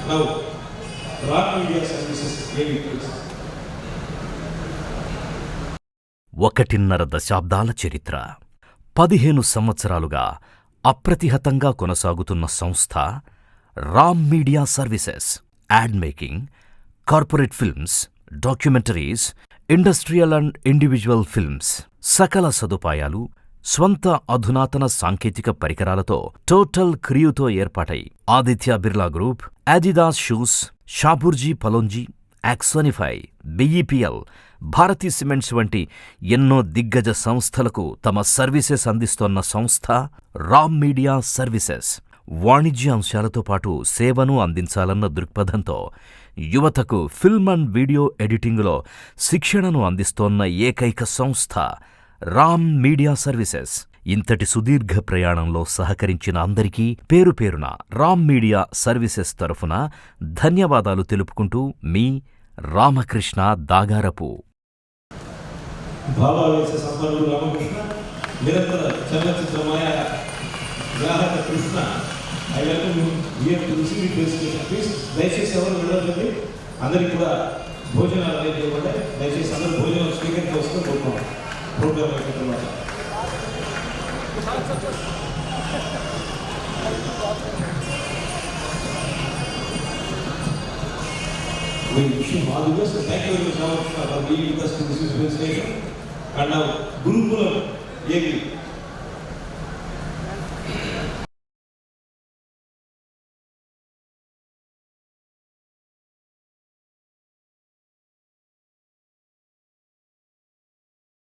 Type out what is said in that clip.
Now, Ram Media Services, AV, please. 1.5 దశాబ్దాల చరిత్ర, 15 సంవత్సరాలుగా అప్రతిహతంగా కొనసాగుతున్న సంస్థ Ram media services. Ad making, corporate films, documentaries, industrial and individual films, సకల సదుపాయాలు, స్వంత అధునాతన సాంకేతిక పరికరాలతో టోటల్ క్రియూతో ఏర్పాటై Aditya Birla group, Adidas shoes, Shapoorji Pallonji, Axonify, BEPL, Bharathi cements వంటి ఎన్నో దిగ్గజ సంస్థలకు తమ సర్వీసెస్ అందిస్తోన్న సంస్థ రామ్ మీడియా సర్వీసెస్. వాణిజ్య అంశాలతో పాటు సేవను అందించాలన్న దృక్పథంతో యువతకు ఫిల్మ్ అండ్ వీడియో ఎడిటింగులో శిక్షణను అందిస్తోన్న ఏకైక సంస్థ రామ్ మీడియా సర్వీసెస్. ఇంతటి సుదీర్ఘ ప్రయాణంలో సహకరించిన అందరికీ పేరు పేరున రామ్ మీడియా సర్వీసెస్ తరఫున ధన్యవాదాలు తెలుపుకుంటూ మీ రామకృష్ణ దాగారపు. భావావేశ సంపన్నుడు రామకృష్ణ, నిరంతర చలనచిత్రమయ గ్రాహక Krishna. I welcome you here to receive presentation. Please దయచేసి ఎవరు వెళ్ళదండి, అందరికీ కూడా భోజనాలు అరేంజ్ చేయబడ్డా. దయచేసి అందరూ భోజనం స్వీకరించి వస్తూ కోరుకున్నాం ప్రోగ్రామ్ అయిన తర్వాత. We wish you all the best. Thank you very much, Ramakrishna, for being with us to this presentation. And now, Gurukulam AV.